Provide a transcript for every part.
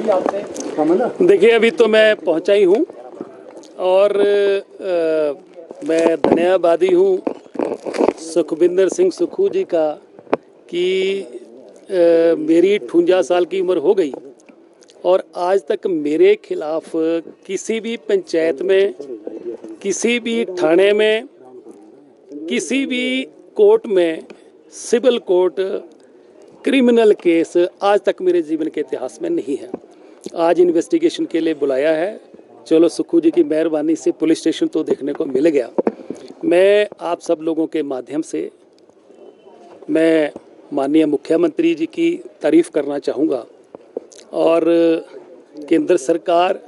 देखिए, अभी तो मैं पहुंचा ही हूं और मैं धन्यवादी हूं सुखविंदर सिंह सुक्खू जी का कि मेरी 58 साल की उम्र हो गई और आज तक मेरे खिलाफ किसी भी पंचायत में, किसी भी थाने में, किसी भी कोर्ट में, सिविल कोर्ट, क्रिमिनल केस आज तक मेरे जीवन के इतिहास में नहीं है। आज इन्वेस्टिगेशन के लिए बुलाया है। चलो, सुक्खू जी की मेहरबानी से पुलिस स्टेशन तो देखने को मिल गया। मैं आप सब लोगों के माध्यम से मैं माननीय मुख्यमंत्री जी की तारीफ़ करना चाहूँगा और केंद्र सरकार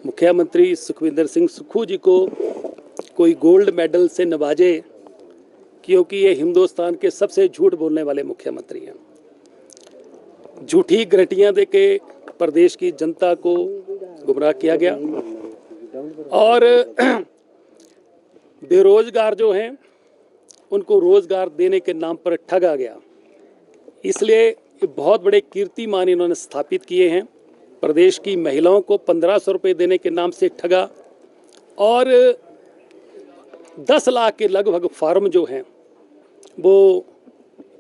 मुख्यमंत्री सुखविंदर सिंह सुक्खू जी को कोई गोल्ड मेडल से नवाजे, क्योंकि ये हिंदुस्तान के सबसे झूठ बोलने वाले मुख्यमंत्री हैं। झूठी गारंटियां देके प्रदेश की जनता को गुमराह किया गया और बेरोजगार जो हैं उनको रोजगार देने के नाम पर ठगा गया। इसलिए बहुत बड़े कीर्तिमान इन्होंने स्थापित किए हैं। प्रदेश की महिलाओं को 1500 रुपये देने के नाम से ठगा और 10 लाख के लगभग फार्म जो हैं वो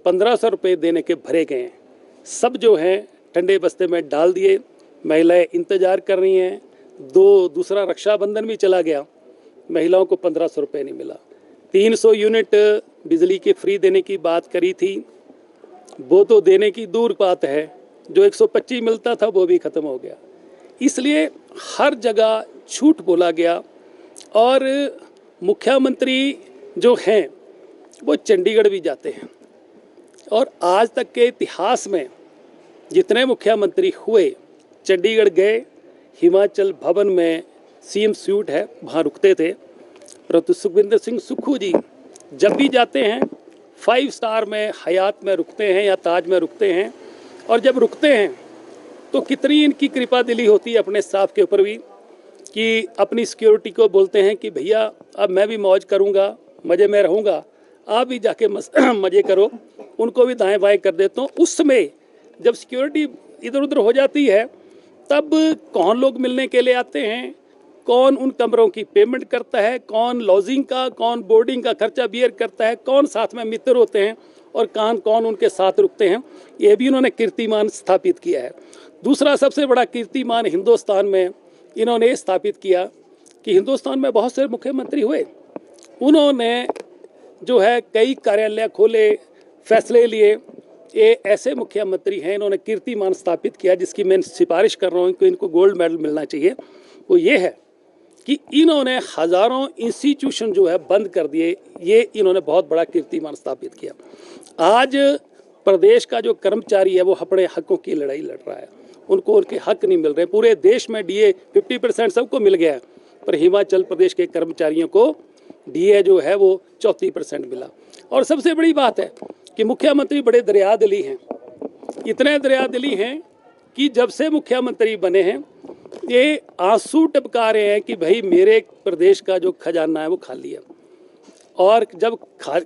1500 रुपये देने के भरे गए हैं। सब जो हैं ठंडे बस्ते में डाल दिए। महिलाएं इंतजार कर रही हैं। दूसरा रक्षाबंधन भी चला गया, महिलाओं को 1500 रुपये नहीं मिला। 300 यूनिट बिजली के फ्री देने की बात करी थी, वो तो देने की दूर बात है। जो 125 मिलता था वो भी ख़त्म हो गया। इसलिए हर जगह झूठ बोला गया और मुख्यमंत्री जो हैं वो चंडीगढ़ भी जाते हैं और आज तक के इतिहास में जितने मुख्यमंत्री हुए चंडीगढ़ गए, हिमाचल भवन में सीएम स्यूट है वहाँ रुकते थे। परंतु सुखविंदर सिंह सुक्खू जी जब भी जाते हैं 5 स्टार में, हयात में रुकते हैं या ताज में रुकते हैं और जब रुकते हैं तो कितनी इनकी कृपा दिली होती है अपने स्टाफ के ऊपर भी कि अपनी सिक्योरिटी को बोलते हैं कि भैया अब मैं भी मौज करूंगा, मज़े में रहूंगा, आप भी जाके मज़े करो। उनको भी दाएं बाएं कर देता हूँ। उस समय जब सिक्योरिटी इधर उधर हो जाती है तब कौन लोग मिलने के लिए आते हैं, कौन उन कमरों की पेमेंट करता है, कौन लॉजिंग का, कौन बोर्डिंग का खर्चा बियर करता है, कौन साथ में मित्र होते हैं और कौन उनके साथ रुकते हैं, ये भी इन्होंने कीर्तिमान स्थापित किया है। दूसरा सबसे बड़ा कीर्तिमान हिंदुस्तान में इन्होंने स्थापित किया कि हिंदुस्तान में बहुत से मुख्यमंत्री हुए, उन्होंने जो है कई कार्यालय खोले, फैसले लिए। ये ऐसे मुख्यमंत्री हैं, इन्होंने कीर्तिमान स्थापित किया जिसकी मैं सिफारिश कर रहा हूँ कि इनको गोल्ड मेडल मिलना चाहिए। वो ये है कि इन्होंने हज़ारों इंस्टीट्यूशन जो है बंद कर दिए। ये इन्होंने बहुत बड़ा कीर्तिमान स्थापित किया। आज प्रदेश का जो कर्मचारी है वो अपने हकों की लड़ाई लड़ रहा है, उनको उनके हक नहीं मिल रहे। पूरे देश में डीए 50% सबको मिल गया है, पर हिमाचल प्रदेश के कर्मचारियों को डीए जो है वो 34% मिला। और सबसे बड़ी बात है कि मुख्यमंत्री बड़े दरियादिली हैं। इतने दरियादिली हैं कि जब से मुख्यमंत्री बने हैं ये आंसू टपका रहे हैं कि भाई मेरे प्रदेश का जो खजाना है वो खाली है। और जब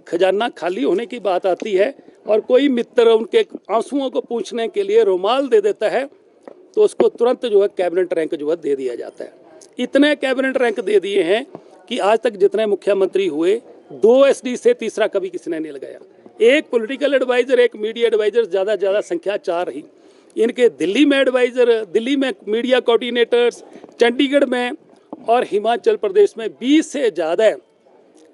खजाना खाली होने की बात आती है और कोई मित्र उनके आंसुओं को पूछने के लिए रुमाल दे देता है तो उसको तुरंत जो है कैबिनेट रैंक जो है दे दिया जाता है। इतने कैबिनेट रैंक दे दिए हैं कि आज तक जितने मुख्यमंत्री हुए 2 SD से तीसरा कभी किसी ने नहीं लगाया। एक पॉलिटिकल एडवाइजर, एक मीडिया एडवाइजर, ज़्यादा संख्या 4 रही। इनके दिल्ली में एडवाइज़र, दिल्ली में मीडिया कोऑर्डिनेटर्स, चंडीगढ़ में और हिमाचल प्रदेश में 20 से ज़्यादा है।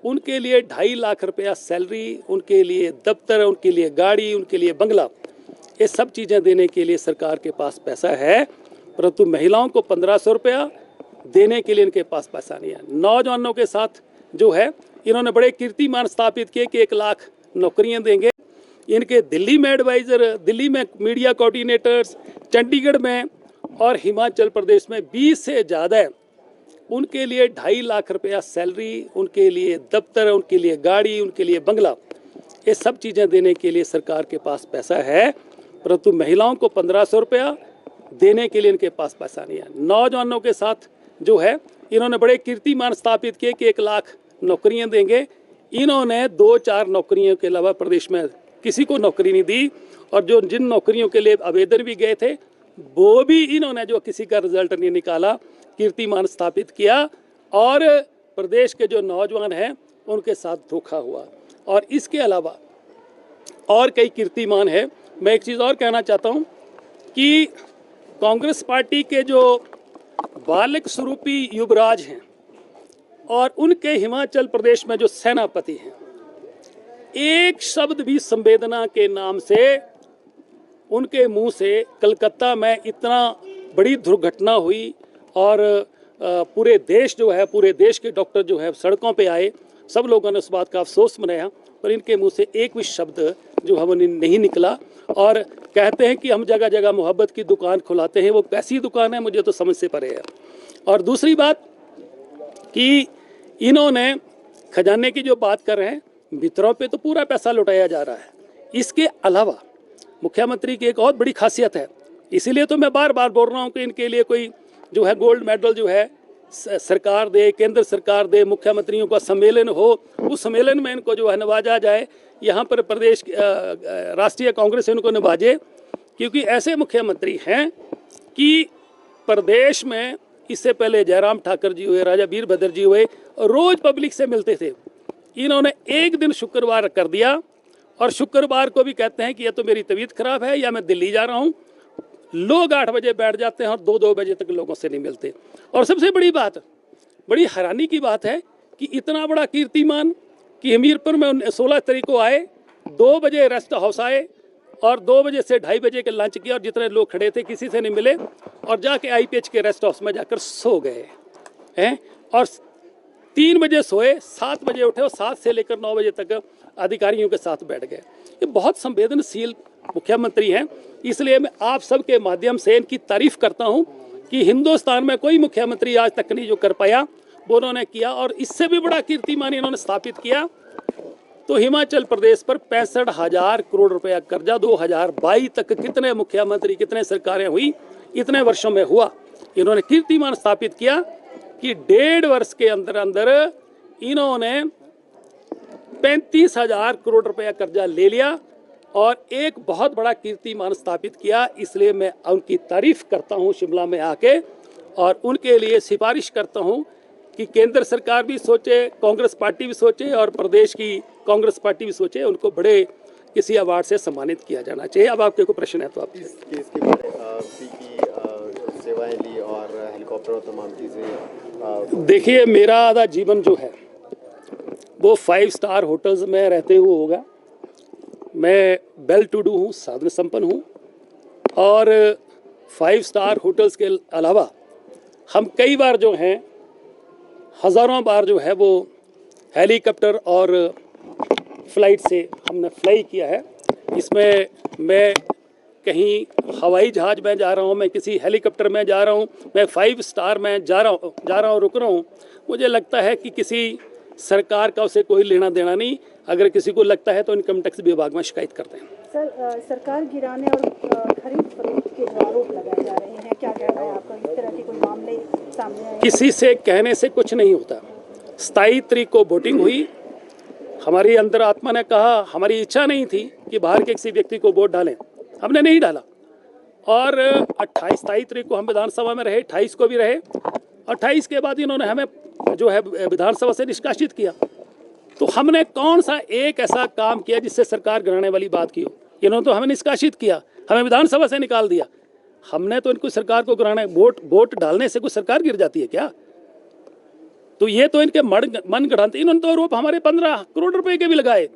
उनके लिए 2.5 लाख रुपया सैलरी, उनके लिए दफ्तर, उनके लिए गाड़ी, उनके लिए बंगला, ये सब चीज़ें देने के लिए सरकार के पास पैसा है। परंतु महिलाओं को 1500 रुपया देने के लिए इनके पास पैसा नहीं है। नौजवानों के साथ जो है इन्होंने बड़े कीर्तिमान स्थापित किए कि 1 लाख नौकरियां देंगे। इनके दिल्ली में एडवाइज़र, दिल्ली में मीडिया कोऑर्डिनेटर्स, चंडीगढ़ में और हिमाचल प्रदेश में 20 से ज़्यादा है। उनके लिए 2.5 लाख रुपया सैलरी, उनके लिए दफ्तर, उनके लिए गाड़ी, उनके लिए बंगला, ये सब चीज़ें देने के लिए सरकार के पास पैसा है। परंतु महिलाओं को 1500 रुपया देने के लिए इनके पास पैसा नहीं है। नौजवानों के साथ जो है इन्होंने बड़े कीर्तिमान स्थापित किए कि 1 लाख नौकरियां देंगे। इन्होंने 2-4 नौकरियों के अलावा प्रदेश में किसी को नौकरी नहीं दी और जो जिन नौकरियों के लिए आवेदन भी गए थे वो भी इन्होंने जो किसी का रिजल्ट नहीं निकाला, कीर्तिमान स्थापित किया और प्रदेश के जो नौजवान हैं उनके साथ धोखा हुआ। और इसके अलावा और कई कीर्तिमान है। मैं एक चीज़ और कहना चाहता हूँ कि कांग्रेस पार्टी के जो बालक स्वरूपी युवराज हैं और उनके हिमाचल प्रदेश में जो सेनापति हैं, एक शब्द भी संवेदना के नाम से उनके मुंह से कलकत्ता में इतना बड़ी दुर्घटना हुई और पूरे देश जो है, पूरे देश के डॉक्टर जो है सड़कों पे आए, सब लोगों ने उस बात का अफसोस मनाया, पर इनके मुंह से एक भी शब्द जो है वो नहीं निकला। और कहते हैं कि हम जगह जगह मोहब्बत की दुकान खुलाते हैं, वो कैसी दुकान है मुझे तो समझ से परे है। और दूसरी बात कि इन्होंने खजाने की जो बात कर रहे हैं, मित्रों पे तो पूरा पैसा लुटाया जा रहा है। इसके अलावा मुख्यमंत्री की एक और बड़ी खासियत है, इसीलिए तो मैं बार बार बोल रहा हूँ कि इनके लिए कोई जो है गोल्ड मेडल जो है सरकार दे, केंद्र सरकार दे, मुख्यमंत्रियों का सम्मेलन हो, उस सम्मेलन में इनको जो है नवाजा जाए, यहाँ पर प्रदेश राष्ट्रीय कांग्रेस इनको नवाजे, क्योंकि ऐसे मुख्यमंत्री हैं कि प्रदेश में इससे पहले जयराम ठाकुर जी हुए, राजा वीरभद्र जी हुए, रोज पब्लिक से मिलते थे। इन्होंने एक दिन शुक्रवार कर दिया और शुक्रवार को भी कहते हैं कि यह तो मेरी तबीयत खराब है या मैं दिल्ली जा रहा हूँ। लोग 8 बजे बैठ जाते हैं और 2-2 बजे तक लोगों से नहीं मिलते। और सबसे बड़ी बात, बड़ी हैरानी की बात है कि इतना बड़ा कीर्तिमान कि हमीरपुर में 16 तारीख को आए, 2 बजे रेस्ट हाउस आए और 2 बजे से 2:30 बजे के लंच किया और जितने लोग खड़े थे किसी से नहीं मिले और जाके IPH के रेस्ट हाउस में जाकर सो गए हैं। और 3 बजे सोए, 7 बजे उठे और 7 से लेकर 9 बजे तक अधिकारियों के साथ बैठ गए। ये बहुत संवेदनशील मुख्यमंत्री हैं, इसलिए मैं आप सबके माध्यम से इनकी तारीफ करता हूं कि हिंदुस्तान में कोई मुख्यमंत्री आज तक नहीं जो कर पाया वो उन्होंने किया। और इससे भी बड़ा कीर्तिमान इन्होंने स्थापित किया तो हिमाचल प्रदेश पर 65,000 करोड़ रुपया कर्जा 2022 तक कितने मुख्यमंत्री, कितने सरकारें हुई, इतने वर्षों में हुआ। इन्होंने कीर्तिमान स्थापित किया कि 1.5 वर्ष के अंदर अंदर इन्होंने 35,000 करोड़ रुपया कर्जा ले लिया और एक बहुत बड़ा कीर्तिमान स्थापित किया। इसलिए मैं उनकी तारीफ करता हूं शिमला में आके और उनके लिए सिफारिश करता हूं कि केंद्र सरकार भी सोचे, कांग्रेस पार्टी भी सोचे और प्रदेश की कांग्रेस पार्टी भी सोचे, उनको बड़े किसी अवार्ड से सम्मानित किया जाना चाहिए। अब आपके कोई प्रश्न है तो आप सेवाएं ली और हेलीकॉप्टर और तमाम चीज़ें। देखिए, मेरा आधा जीवन जो है वो 5 स्टार होटल्स में रहते हुए होगा। मैं वेल टू डू हूँ, साधन संपन्न हूँ और 5 स्टार होटल्स के अलावा हम कई बार जो हैं, हज़ारों बार जो है वो हेलीकॉप्टर और फ्लाइट से हमने फ्लाई किया है। इसमें मैं कहीं हवाई जहाज़ में जा रहा हूँ, मैं किसी हेलीकॉप्टर में जा रहा हूँ, मैं 5 स्टार में जा रहा हूँ रुक रहा हूँ, मुझे लगता है कि किसी सरकार का उसे कोई लेना देना नहीं। अगर किसी को लगता है तो इनकम टैक्स विभाग में शिकायत करते हैं। सर, सरकार गिराने और खरीद फरोख्त के जो आरोप लगाए जा रहे हैं, क्या कहना है आपका? इस तरह के कोई मामले सामने आए? किसी से कहने से कुछ नहीं होता। 27 तारीख को वोटिंग हुई, हमारी अंतरात्मा ने कहा, हमारी इच्छा नहीं थी कि बाहर के किसी व्यक्ति को वोट डालें, हमने नहीं डाला। और 27 तारीख को हम विधानसभा में रहे, 28 को भी रहे। 28 के बाद इन्होंने हमें जो है विधानसभा से निष्कासित किया। तो हमने कौन सा एक ऐसा काम किया जिससे सरकार गिराने वाली बात की हो? इन्होंने तो हमें निष्कासित किया, हमें विधानसभा से निकाल दिया। हमने तो इनको सरकार को गिराने, वोट डालने से कोई सरकार गिर जाती है क्या? तो ये तो इनके मन गढ़ंत। इन्होंने तो आरोप हमारे 15 करोड़ रुपए के भी लगाए।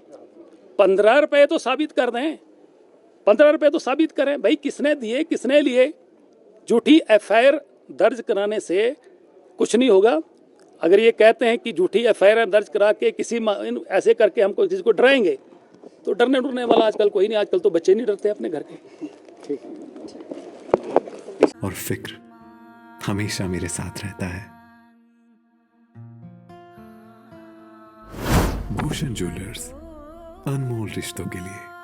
15 रुपए तो साबित कर दें, 15 रुपए तो साबित करें भाई, किसने दिए, किसने लिए। झूठी FIR दर्ज कराने से कुछ नहीं होगा। अगर ये कहते हैं कि झूठी FIR दर्ज करा के किसी ऐसे करके हमको किसी को डराएंगे, तो डरने वाला आजकल कोई नहीं। आजकल तो बच्चे नहीं डरते अपने घर के। ठीक। और फिक्र हमेशा मेरे साथ रहता है। भूषण ज्वेलर्स, अनमोल रिश्तों के लिए।